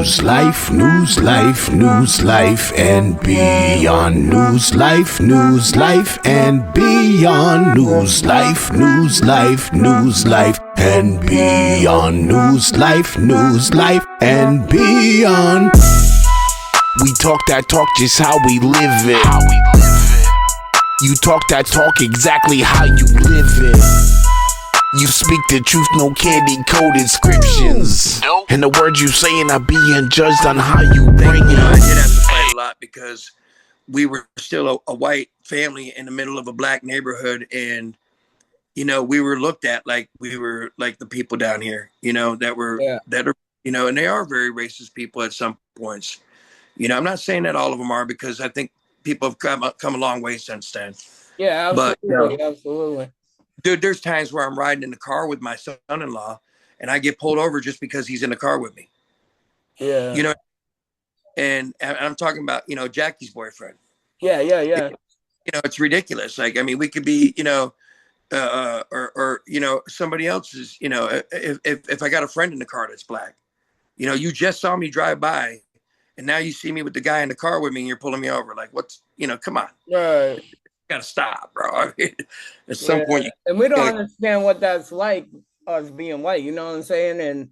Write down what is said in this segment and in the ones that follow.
News, life, and beyond. News, life, and beyond. News, life, and beyond. News, life, and beyond. We talk that talk just how we live it. You talk that talk exactly how you live it. You speak the truth, no candy-coated descriptions. Nope. And the words you saying are being judged on how you bring it. I did have to fight a lot because we were still a white family in the middle of a black neighborhood, and we were looked at like we were like the people down here, that are, and they are very racist people at some points. I'm not saying that all of them are, because I think people have come a long way since then. Yeah, absolutely, absolutely. Dude, there's times where I'm riding in the car with my son-in-law and I get pulled over just because he's in the car with me. Yeah. And I'm talking about, Jackie's boyfriend. Yeah. It's ridiculous. Like, I mean, we could be, or somebody else's, if I got a friend in the car that's black, you just saw me drive by and now you see me with the guy in the car with me and you're pulling me over. Like, what's, come on. Right. Gotta stop, bro. I mean, at some point, and we don't understand what that's like, us being white. You know what I'm saying? And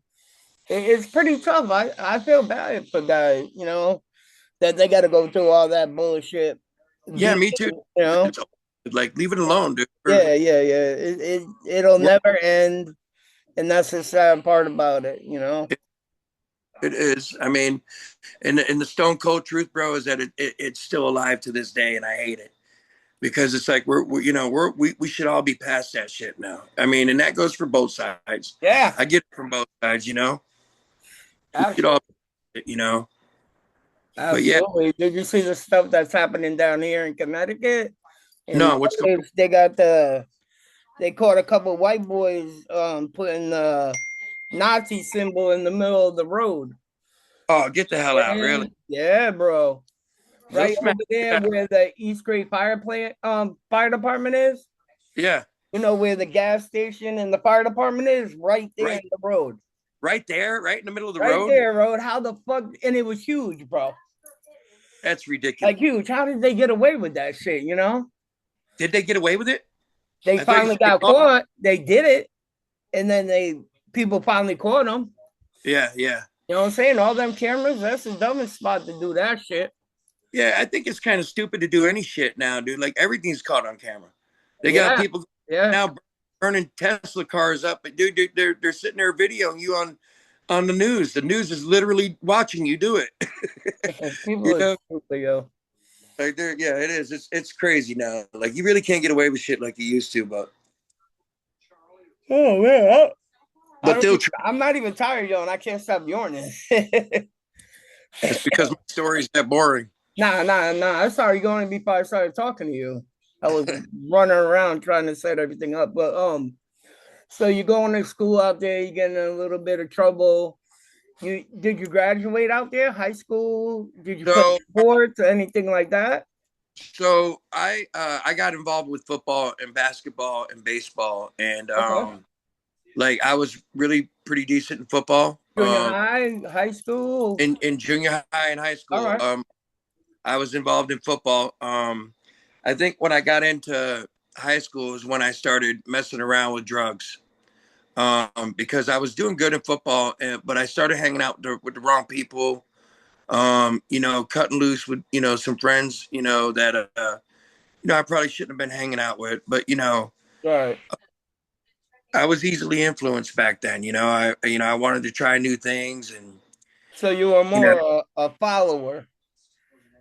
it's pretty tough. I feel bad for guys. That they got to go through all that bullshit. Yeah, me too. Like, leave it alone, dude. Yeah. It'll never end, and that's the sad part about it. It is. I mean, and the stone cold truth, bro, is that it's still alive to this day, and I hate it. Because it's like we should all be past that shit now. I mean, and that goes for both sides. Yeah, I get it from both sides. We should all, Absolutely. Yeah. Did you see the stuff that's happening down here in Connecticut? No, what's going on? They caught a couple of white boys putting the Nazi symbol in the middle of the road. Oh, get the hell out! Really? Yeah, bro. Right over there where the East Gray fire department is. Yeah. Where the gas station and the fire department is, right there in the road. Right there, right in the middle of the road. Right there, road. How the fuck? And it was huge, bro. That's ridiculous. Like huge. How did they get away with that shit? Did they get away with it? They finally got caught. They did it, and then people finally caught them. Yeah. You know what I'm saying? All them cameras. That's the dumbest spot to do that shit. Yeah, I think it's kind of stupid to do any shit now, dude. Like, everything's caught on camera. They got people now burning Tesla cars up, but dude, they're sitting there videoing you on the news. The news is literally watching you do it. People are stupid, yo. Like, it is. It's crazy now. Like, you really can't get away with shit like you used to, but. Oh man. But I'm not even tired, yo, and I can't stop yawning. It's because my story's that boring. Nah. I saw you going before I started talking to you. I was running around trying to set everything up. But so you're going to school out there, you're getting in a little bit of trouble. Did you graduate out there, high school? Did you play sports or anything like that? So I got involved with football and basketball and baseball, and like, I was really pretty decent in football. Junior high school? In junior high and high school. Right. I was involved in football. I think when I got into high school is when I started messing around with drugs. Because I was doing good in football, but I started hanging out with the wrong people. Cutting loose with some friends, that I probably shouldn't have been hanging out with. But right. I was easily influenced back then. I wanted to try new things, and so you were more a follower.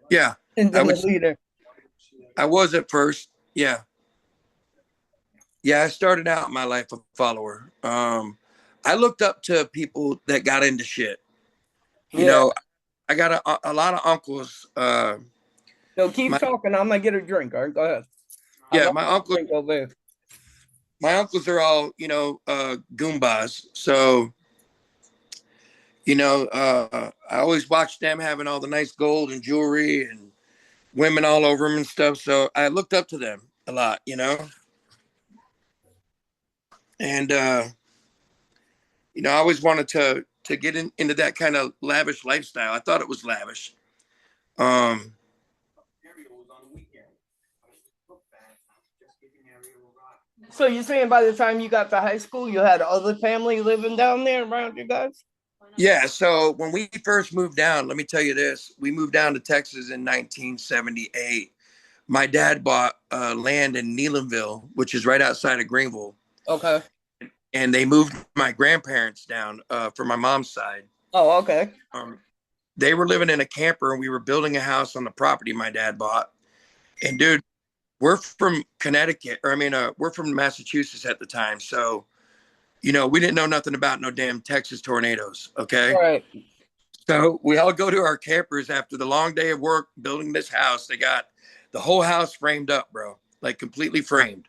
Yeah, and then a leader. I was at first. Yeah. I started out my life a follower. I looked up to people that got into shit. I got a lot of uncles. So keep talking. I'm gonna get a drink. All right, go ahead. Yeah, my uncles are all goombas. So I always watched them having all the nice gold and jewelry and women all over them and stuff. So I looked up to them a lot, And I always wanted to get into that kind of lavish lifestyle. I thought it was lavish. Um, So you're saying by the time you got to high school, you had other family living down there around you guys? yeah. So when we first moved down, let me tell you this: we moved down to Texas in 1978. My dad bought land in Neelanville, which is right outside of Greenville, Okay. and they moved my grandparents down for my mom's side. Oh, okay. They were living in a camper, and we were building a house on the property my dad bought. And dude, we're from Connecticut, or I mean, we're from Massachusetts at the time, so we didn't know nothing about no damn Texas tornadoes. Okay, Right. so we all go to our campers after the long day of work building this house. They got the whole house framed up, bro, like completely framed.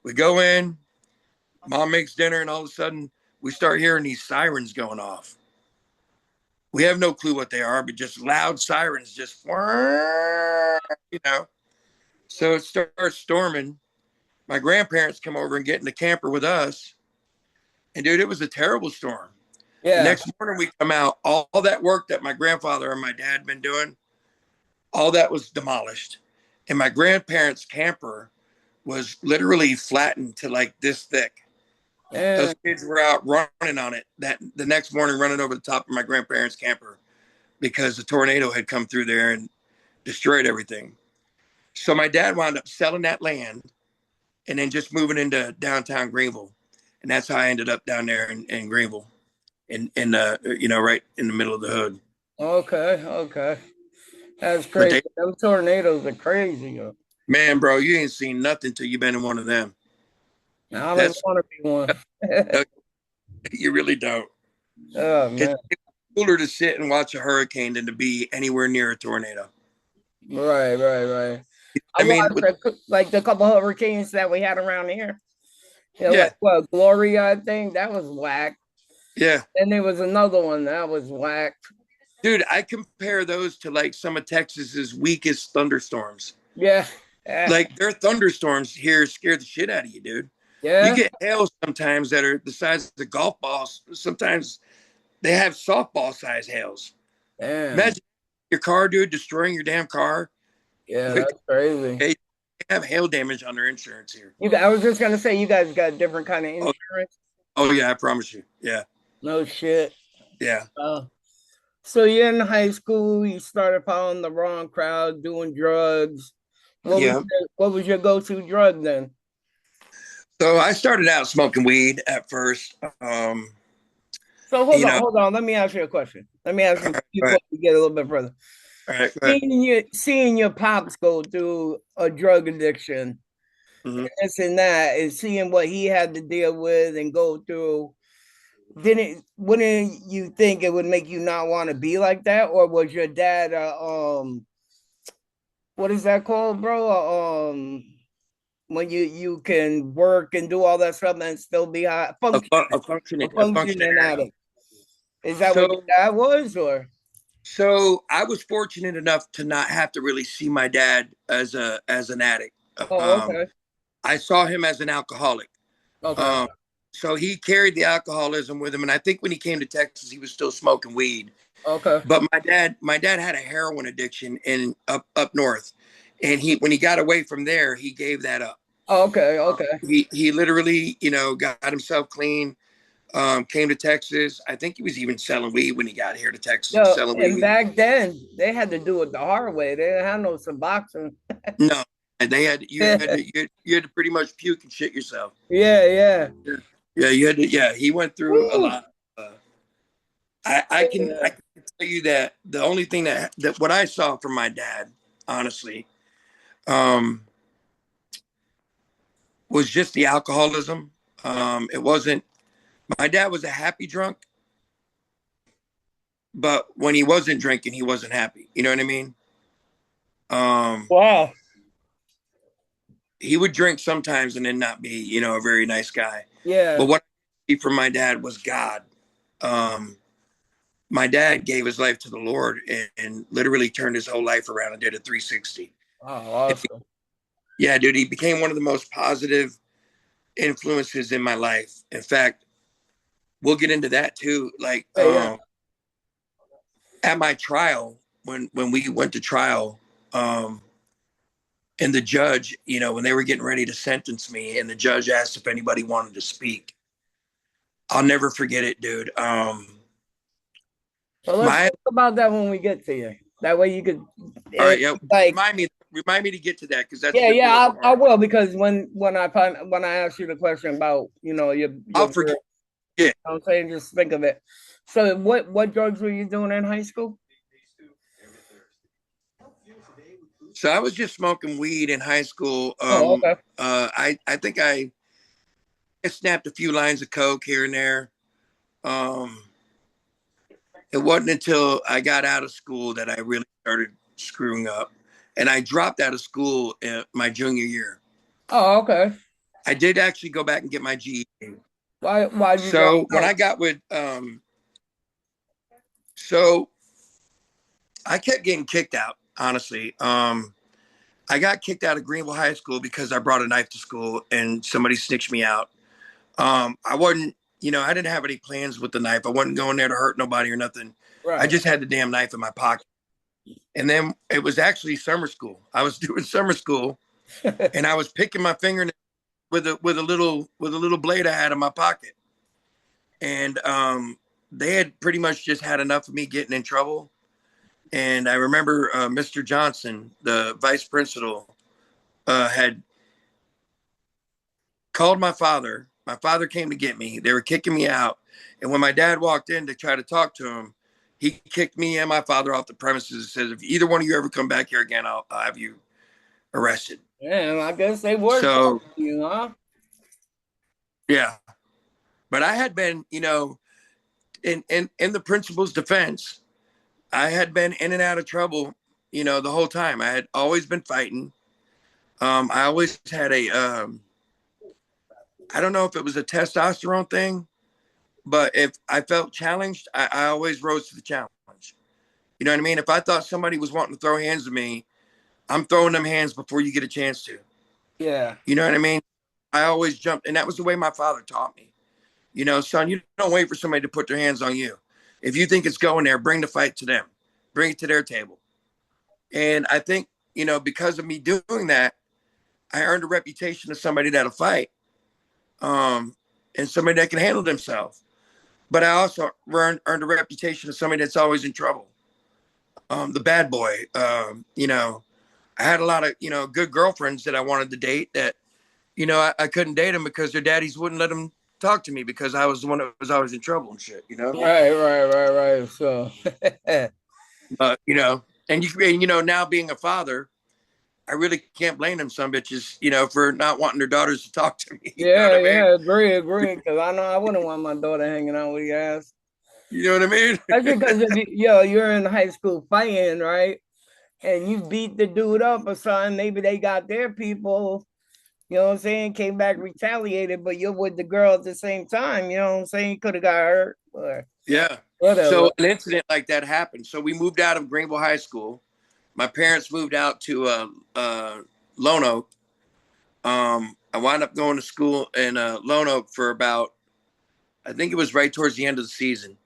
We go in, mom makes dinner, and all of a sudden we start hearing these sirens going off. We have no clue what they are, but just loud sirens, just So it starts storming. My grandparents come over and get in the camper with us, and dude, it was a terrible storm. The Yeah. next morning we come out, all that work that my grandfather and my dad had been doing, all that was demolished. And my grandparents' camper was literally flattened to like this thick. Yeah. Those kids were out running on it that the next morning, running over the top of my grandparents' camper because the tornado had come through there and destroyed everything. So my dad wound up selling that land and then just moving into downtown Greenville. And that's how I ended up down there in Greenville, right in the middle of the hood. Okay. Okay. That's But crazy. Them tornadoes are crazy. Yo. man, bro, you ain't seen nothing till you've been in one of them. I don't even That's want to be one. You really don't. Oh man. It's cooler to sit and watch a hurricane than to be anywhere near a tornado. Right. Right. Right. I I mean, watched like the couple hurricanes that we had around here. yeah, Like what Gloria, I think that was whack. yeah. And there was another one that was whack. Dude, I compare those to like some of Texas's weakest thunderstorms. Yeah. Yeah. Like their thunderstorms here scare the shit out of you, dude. You Yeah. get hail sometimes that are the size of the golf balls. Sometimes they have softball size hails. Damn. Imagine your car, dude, destroying your damn car. Yeah, They that's crazy. have hail damage on their insurance here. I was just gonna say you guys got different kind of Oh, insurance. oh yeah, I promise you. Yeah, No shit. yeah. So you're in high school, you started following the wrong crowd, doing drugs. Yeah. What was your go-to drug then? So I started out smoking weed at first. So hold on. Let me ask you a question. Let me ask you before we get a little bit further. All right, Seeing your pops go through a drug addiction, this and that, and seeing what he had to deal with and go through, wouldn't you think it would make you not want to be like that? Or was your dad what is that called, bro? When you can work and do all that stuff and still be a functioning addict. Is that what your dad was, or? So I was fortunate enough to not have to really see my dad as an addict. Oh, okay. I saw him as an alcoholic. Okay. So he carried the alcoholism with him, and I think when he came to Texas, he was still smoking weed. Okay. But my dad had a heroin addiction in up north, and when he got away from there, he gave that up. Oh, okay. Okay. He literally, got himself clean. Came to Texas. I think he was even selling weed when he got here to Texas. And back then, they had to do it the hard way. They didn't have no Suboxone. No, and you had to pretty much puke and shit yourself. Yeah. Yeah, you had to. Yeah, he went through a lot. I can tell you that the only thing that what I saw from my dad, honestly, was just the alcoholism. It wasn't. My dad was a happy drunk, but when he wasn't drinking, he wasn't happy. You know what I mean? Wow. He would drink sometimes and then not be, a very nice guy. Yeah. But what I see from my dad was God. My dad gave his life to the Lord and literally turned his whole life around and did a 360. Oh, awesome. Yeah, dude, he became one of the most positive influences in my life. In fact, we'll get into that too. Like Yeah. at my trial, when we went to trial, and the judge, when they were getting ready to sentence me, and the judge asked if anybody wanted to speak, I'll never forget it, dude. So let's My talk about that when we get to you. That way you could, All right, yeah. like, Remind me to get to that because that's yeah, gonna be a yeah, little I hard. will, because when I ask you the question about your I'll girl, forget. I'm saying, just think of it. So what drugs were you doing in high school? So I was just smoking weed in high school. Oh, okay. I think I snapped a few lines of coke here and there. Um, it wasn't until I got out of school that I really started screwing up, and I dropped out of school my junior year. Oh, okay. I did actually go back and get my GED. Why did you drop So when out? I got with, so I kept getting kicked out. Honestly, I got kicked out of Greenville High School because I brought a knife to school and somebody snitched me out. I wasn't, I didn't have any plans with the knife. I wasn't going there to hurt nobody or nothing. I Right. just had the damn knife in my pocket. And then it was actually summer school. I was doing summer school and I was picking my fingernail with a little blade I had in my pocket. And they had pretty much just had enough of me getting in trouble. And I remember Mr. Johnson, the vice principal, had called my father. My father came to get me. They were kicking me out. And when my dad walked in to try to talk to him, he kicked me and my father off the premises and said, if either one of you ever come back here again, I'll have you arrested. Yeah, I guess they were So, talking to you, huh? yeah. But I had been, in the principal's defense, I had been in and out of trouble, the whole time. I had always been fighting. I always had I don't know if it was a testosterone thing, but if I felt challenged, I always rose to the challenge. You know what I mean? If I thought somebody was wanting to throw hands at me, I'm throwing them hands before you get a chance to. Yeah. You know what I mean? I always jumped, and that was the way my father taught me. Son, you don't wait for somebody to put their hands on you. If you think it's going there, bring the fight to them, bring it to their table. And I think, because of me doing that, I earned a reputation of somebody that'll fight, and somebody that can handle themselves. But I also earned a reputation of somebody that's always in trouble. The bad boy. I had a lot of, good girlfriends that I wanted to date that, I couldn't date them because their daddies wouldn't let them talk to me because I was the one that was always in trouble and shit. Right. So, But, and now being a father, I really can't blame them some bitches, for not wanting their daughters to talk to me. You know what yeah, I mean? yeah, agree. Because I know I wouldn't want my daughter hanging out with your ass. You know what I mean? That's because if you're in high school fighting, right? And you beat the dude up or something, maybe they got their people, what I'm saying, came back retaliated, but you're with the girl at the same time, what I'm saying? Could have got hurt or Yeah. whatever. So an incident like that happened. So we moved out of Greenville High School. My parents moved out to Lone Oak. I wound up going to school in Lone Oak for about, I think it was right towards the end of the season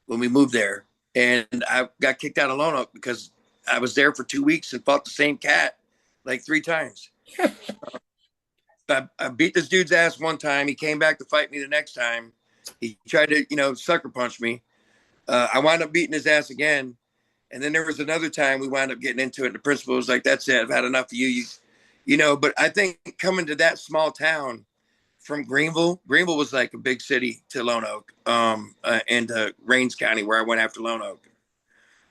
when we moved there. And I got kicked out of Lone Oak because I was there for 2 weeks and fought the same cat like 3 times. I beat this dude's ass one time. He came back to fight me the next time. He tried to, sucker punch me. I wound up beating his ass again. And then there was another time we wound up getting into it. The principal was like, that's it. I've had enough of you. But I think coming to that small town from Greenville was like a big city to Lone Oak, and Rains County, where I went after Lone Oak.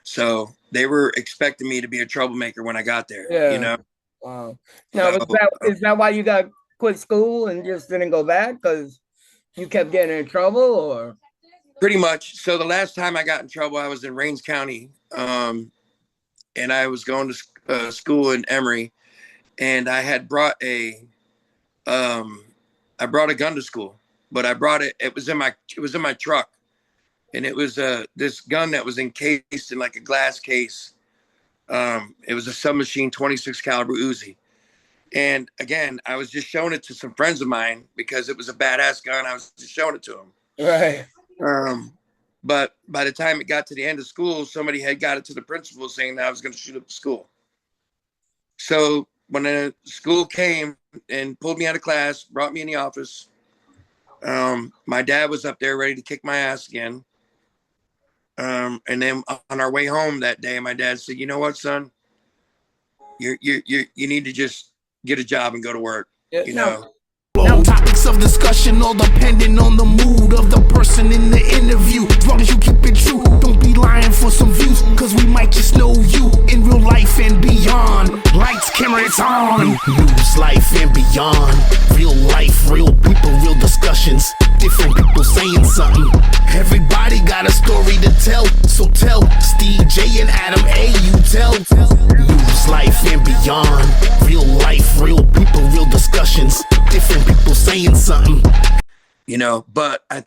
So they were expecting me to be a troublemaker when I got there. Yeah. Wow. Now, So is that why you got quit school and just didn't go back? Because you kept getting in trouble, or? pretty much. So the last time I got in trouble, I was in Rains County, and I was going to school in Emory, and I had brought I brought a gun to school, but I brought it. It was in my truck, and it was this gun that was encased in like a glass case. It was a submachine 26 caliber Uzi. And again, I was just showing it to some friends of mine because it was a badass gun. I was just showing it to them. Right. But by the time it got to the end of school, somebody had got it to the principal saying that I was going to shoot up the school. So when the school came and pulled me out of class, brought me in the office, my dad was up there ready to kick my ass again. And then on our way home that day, my dad said, "You know what, son? You need to just get a job and go to work." Yeah, You know. Topics of discussion all depending on the mood of the person in the interview. As long as you keep it true, don't be lying for some views, cause we might just know you in real life and beyond. Lights, camera, it's on. News, life and beyond. Real life, real people, real discussions. Different people saying something. Everybody got a story to tell, so tell Steve, J, and Adam A, you tell. News, life and beyond. Real life, real people, real discussions. Different people saying something. You know, but I